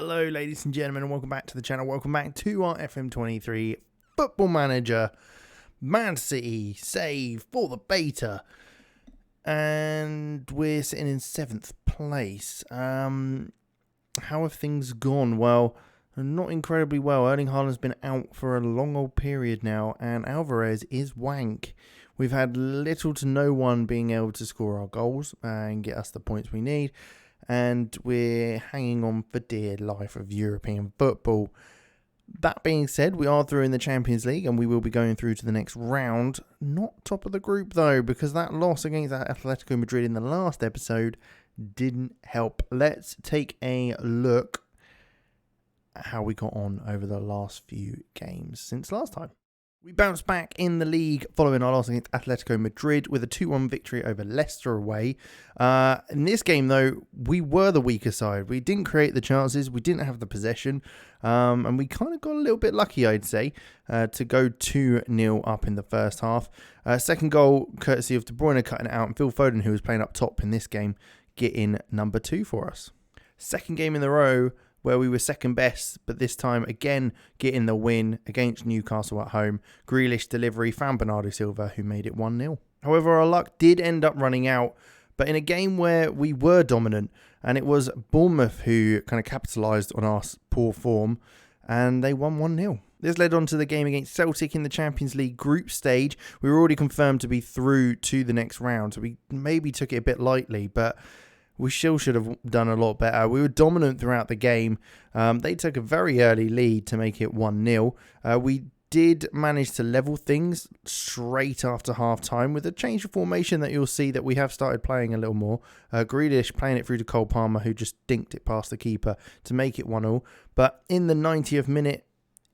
Hello, ladies and gentlemen, and welcome back to the channel. Welcome back to our FM23 Football Manager Man City save for the beta. And we're sitting in 7th place. How have things gone? Well, not incredibly well. Erling Haaland's been out for a long old period now, and Alvarez is wank. We've had little to no one being able to score our goals and get us the points we need. And we're hanging on for dear life of European football. That being said, we are through in the Champions League and we will be going through to the next round. Not top of the group though, because that loss against Atletico Madrid in the last episode didn't help. Let's take a look at how we got on over the last few games since last time. We bounced back in the league following our loss against Atletico Madrid with a 2-1 victory over Leicester away. In this game, though, we were the weaker side. We didn't create the chances. We didn't have the possession. And we kind of got a little bit lucky, I'd say, to go 2-0 up in the first half. Second goal, courtesy of De Bruyne cutting it out, and Phil Foden, who was playing up top in this game, getting number 2 for us. Second game in the row where we were second best, but this time again getting the win against Newcastle at home. Grealish delivery found Bernardo Silva, who made it 1-0. However, our luck did end up running out, but in a game where we were dominant, and it was Bournemouth who kind of capitalised on our poor form, and they won 1-0. This led on to the game against Celtic in the Champions League group stage. We were already confirmed to be through to the next round, so we maybe took it a bit lightly, but we still should have done a lot better. We were dominant throughout the game. They took a very early lead to make it 1-0. We did manage to level things straight after half-time with a change of formation that you'll see that we have started playing a little more. Grealish playing it through to Cole Palmer, who just dinked it past the keeper to make it 1-0. But in the 90th minute,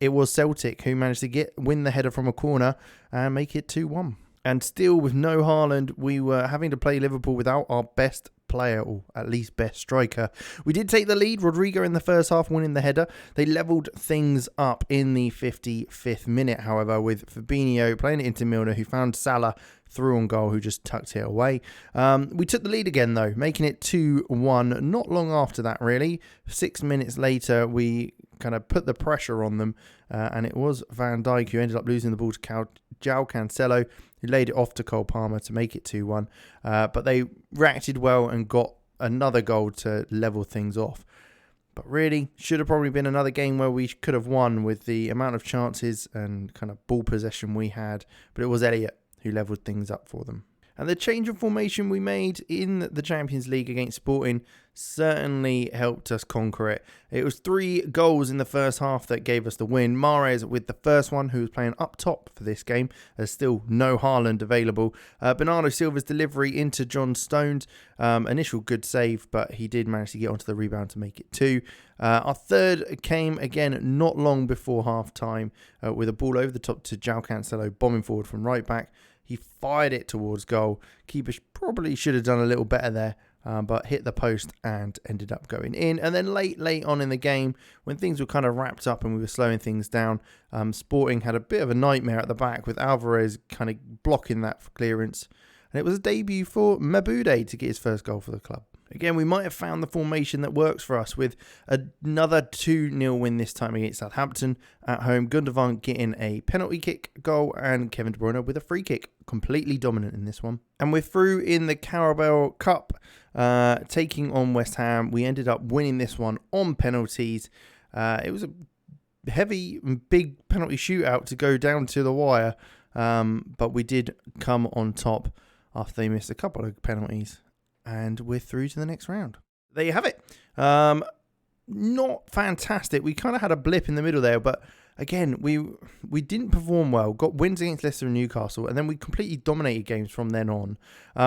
it was Celtic who managed to win the header from a corner and make it 2-1. And still with no Haaland, we were having to play Liverpool without our best player, or at least best striker. We did take the lead, Rodrigo in the first half winning the header. They levelled things up in the 55th minute, however, with Fabinho playing it into Milner, who found Salah through on goal, who just tucked it away. We took the lead again though, making it 2-1 not long after that really. 6 minutes later, we kind of put the pressure on them, and it was Van Dijk who ended up losing the ball to João Cancelo, who laid it off to Cole Palmer to make it 2-1. But they reacted well and got another goal to level things off. But really, should have probably been another game where we could have won with the amount of chances and kind of ball possession we had. But it was Elliott who levelled things up for them. And the change of formation we made in the Champions League against Sporting certainly helped us conquer it. It was 3 goals in the first half that gave us the win. Mahrez with the first one, who was playing up top for this game. There's still no Haaland available. Bernardo Silva's delivery into John Stones. Initial good save, but he did manage to get onto the rebound to make it 2. Our third came again not long before half-time with a ball over the top to João Cancelo, bombing forward from right back. He fired it towards goal. Keeper probably should have done a little better there, but hit the post and ended up going in. And then late on in the game, when things were kind of wrapped up and we were slowing things down, Sporting had a bit of a nightmare at the back with Alvarez kind of blocking that for clearance. And it was a debut for Mabude to get his first goal for the club. Again, we might have found the formation that works for us with another 2-0 win this time against Southampton at home. Gundogan getting a penalty kick goal and Kevin De Bruyne with a free kick. Completely dominant in this one. And we're through in the Carabao Cup, taking on West Ham. We ended up winning this one on penalties. It was a heavy, big penalty shootout to go down to the wire, but we did come on top after they missed a couple of penalties. And we're through to the next round. There you have it. Not fantastic. We kind of had a blip in the middle there, but again, we didn't perform well. Got wins against Leicester and Newcastle, and then we completely dominated games from then on.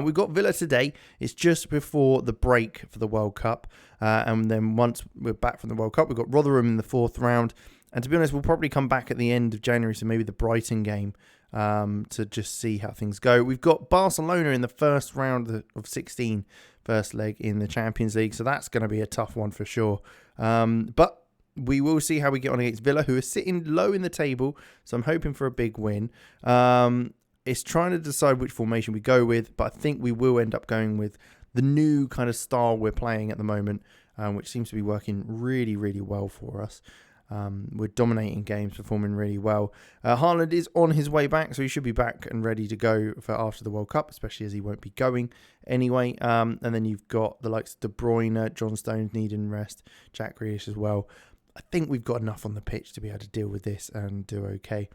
We got Villa today. It's just before the break for the World Cup. And then once we're back from the World Cup, we've got Rotherham in the 4th round. And to be honest, we'll probably come back at the end of January, so maybe the Brighton game, to just see how things go. We've got Barcelona in the first round of 16, first leg in the Champions League, so that's going to be a tough one for sure. But we will see how we get on against Villa, who are sitting low in the table, so I'm hoping for a big win. It's trying to decide which formation we go with, but I think we will end up going with the new kind of style we're playing at the moment, which seems to be working really, really well for us. We're dominating games, performing really well. Haaland is on his way back, so he should be back and ready to go for after the World Cup, especially as he won't be going anyway. And then you've got the likes of De Bruyne, John Stones needing rest, Jack Grealish as well. I think we've got enough on the pitch to be able to deal with this and do okay.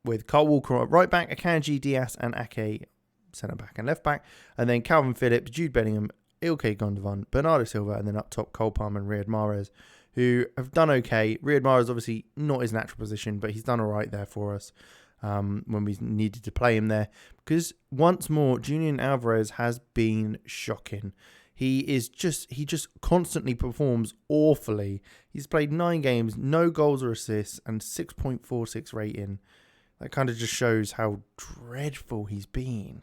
With Kyle Walker at right back, Akanji, Diaz and Ake centre back and left back, and then Calvin Phillips, Jude Bellingham, Ilkay Gundogan, Bernardo Silva, and then up top Cole Palmer and Riyad Mahrez, who have done okay. Riyad Mahrez obviously not his natural position, but he's done all right there for us when we needed to play him there. Because once more, Julian Alvarez has been shocking. He just constantly performs awfully. He's played 9 games, no goals or assists, and 6.46 rating. That kind of just shows how dreadful he's been.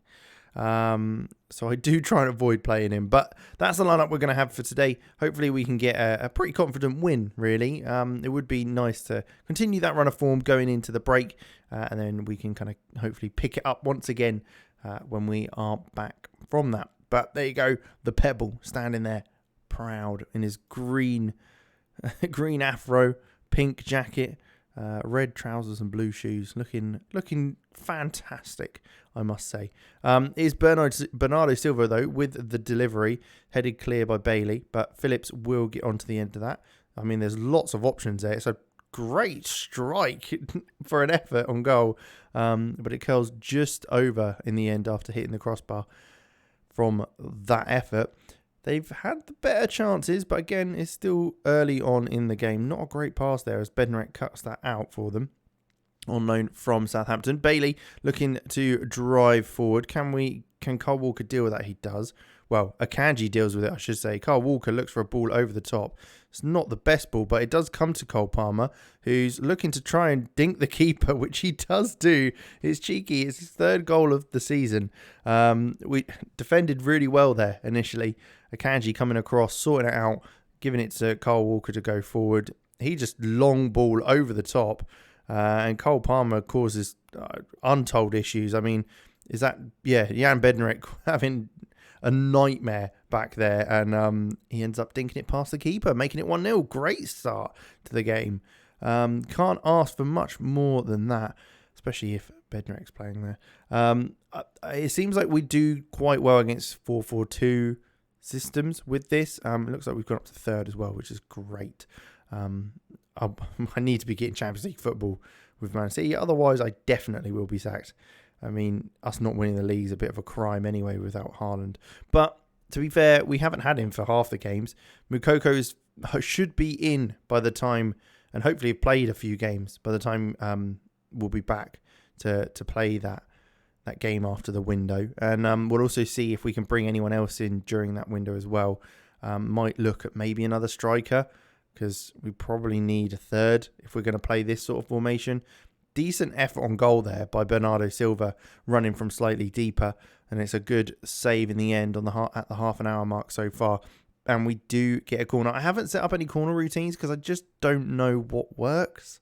So I do try and avoid playing him. But that's the lineup we're going to have for today. Hopefully we can get a pretty confident win, really. It would be nice to continue that run of form going into the break. And then we can kind of hopefully pick it up once again when we are back from that. But there you go. The Pebble standing there proud in his green afro, pink jacket. Red trousers and blue shoes, looking fantastic, I must say. Is Bernardo Silva, though, with the delivery, headed clear by Bailey, but Phillips will get onto the end of that. I mean, there's lots of options there. It's a great strike for an effort on goal, but it curls just over in the end after hitting the crossbar from that effort. They've had the better chances, but again, it's still early on in the game. Not a great pass there as Bednarek cuts that out for them. On loan from Southampton. Bailey looking to drive forward. Can Kyle Walker deal with that? He does. Well, Akanji deals with it, I should say. Kyle Walker looks for a ball over the top. It's not the best ball, but it does come to Cole Palmer, who's looking to try and dink the keeper, which he does do. It's cheeky. It's his 3rd goal of the season. We defended really well there initially. Akanji coming across, sorting it out, giving it to Kyle Walker to go forward. He just long ball over the top. And Cole Palmer causes untold issues. I mean, Jan Bednarek having a nightmare back there, and he ends up dinking it past the keeper, making it 1-0. Great start to the game. Can't ask for much more than that, especially if Bednarek's playing there. It seems like we do quite well against 4-4-2 systems with this. It looks like we've gone up to 3rd as well, which is great. I need to be getting Champions League football with Man City, otherwise I definitely will be sacked. I mean, us not winning the league is a bit of a crime anyway without Haaland. But to be fair, we haven't had him for half the games. Moukoko should be in by the time, and hopefully have played a few games by the time we'll be back to play that game after the window. And we'll also see if we can bring anyone else in during that window as well. Might look at maybe another striker, because we probably need a 3rd if we're going to play this sort of formation. Decent effort on goal there by Bernardo Silva, running from slightly deeper, and it's a good save in the end on at the half an hour mark so far. And we do get a corner. I haven't set up any corner routines because I just don't know what works.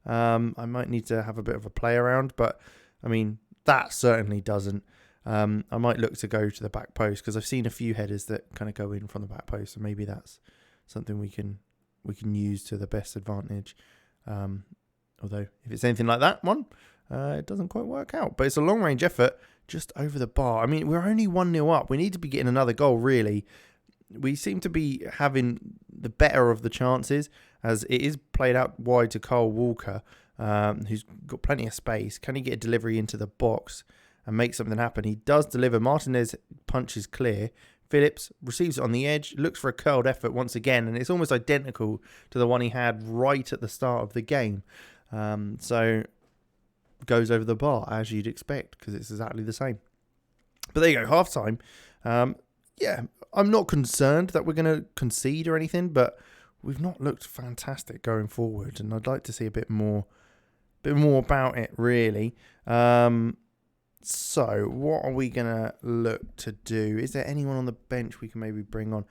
I might need to have a bit of a play around, but I mean, that certainly doesn't. I might look to go to the back post because I've seen a few headers that kind of go in from the back post, so maybe that's something we can use to the best advantage. Although, if it's anything like that one, it doesn't quite work out. But it's a long-range effort just over the bar. I mean, we're only 1-0 up. We need to be getting another goal, really. We seem to be having the better of the chances, as it is played out wide to Kyle Walker, who's got plenty of space. Can he get a delivery into the box and make something happen? He does deliver. Martinez punches clear. Phillips receives it on the edge, looks for a curled effort once again, and it's almost identical to the one he had right at the start of the game. So goes over the bar, as you'd expect, because it's exactly the same. But there you go, half-time. I'm not concerned that we're going to concede or anything, but we've not looked fantastic going forward, and I'd like to see a bit more about it, really. So, what are we going to look to do? Is there anyone on the bench we can maybe bring on?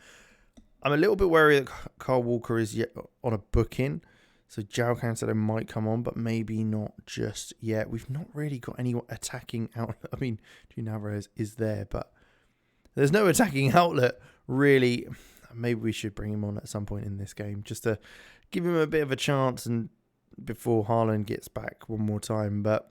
I'm a little bit worried that Kyle Walker is yet on a booking. So, João Cancelo might come on, but maybe not just yet. We've not really got anyone attacking out. I mean, Julian Alvarez is there, but there's no attacking outlet, really. Maybe we should bring him on at some point in this game just to give him a bit of a chance and before Haaland gets back one more time. But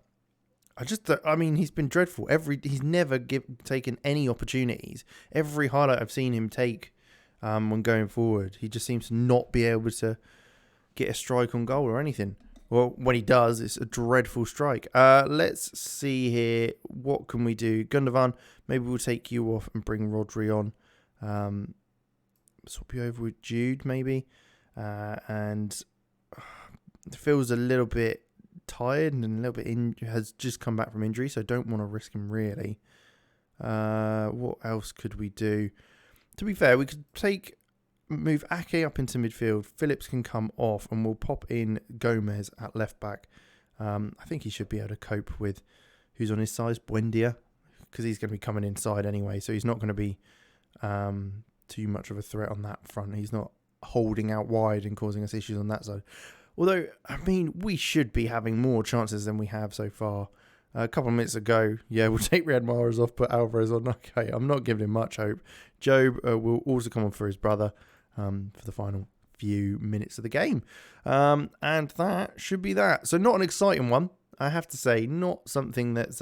I mean, he's been dreadful. He's never taken any opportunities. Every highlight I've seen him take when going forward, he just seems to not be able to get a strike on goal or anything. Well, when he does, it's a dreadful strike. Let's see here. What can we do? Gundogan, maybe we'll take you off and bring Rodri on. Swap you over with Jude, maybe. And feels a little bit tired and a little bit has just come back from injury, so don't want to risk him really. What else could we do? To be fair, we could move Ake up into midfield. Phillips can come off, and we'll pop in Gomez at left back. I think he should be able to cope with who's on his side, Buendia, because he's going to be coming inside anyway, so he's not going to be too much of a threat on that front. He's not holding out wide and causing us issues on that side. Although, I mean, we should be having more chances than we have so far. A couple of minutes ago, we'll take Riyad Mahrez off, put Alvarez on. Okay, I'm not giving him much hope. Job will also come on for his brother for the final few minutes of the game. And that should be that. So not an exciting one, I have to say. Not something that's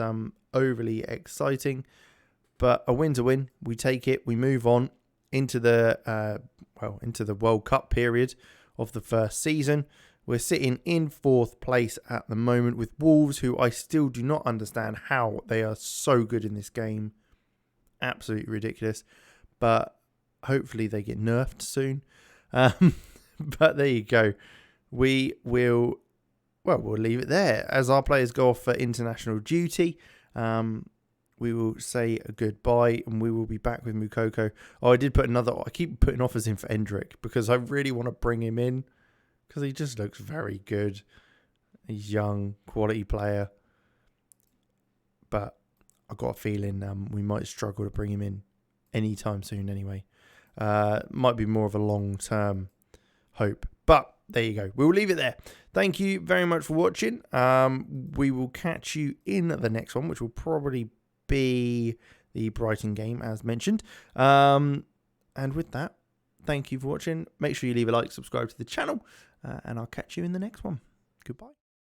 overly exciting, but a win's a win. We take it. We move on into the World Cup period of the first season. We're sitting in 4th place at the moment with Wolves, who I still do not understand how they are so good in this game. Absolutely ridiculous. But hopefully they get nerfed soon. But there you go. We'll leave it there. As our players go off for international duty, we will say a goodbye and we will be back with Moukoko. I keep putting offers in for Endrick because I really want to bring him in because he just looks very good. He's young, quality player. But I've got a feeling we might struggle to bring him in anytime soon anyway. Might be more of a long-term hope. But there you go. We'll leave it there. Thank you very much for watching. We will catch you in the next one, which will probably be the Brighton game, as mentioned. And with that, thank you for watching. Make sure you leave a like, subscribe to the channel, and I'll catch you in the next one. Goodbye.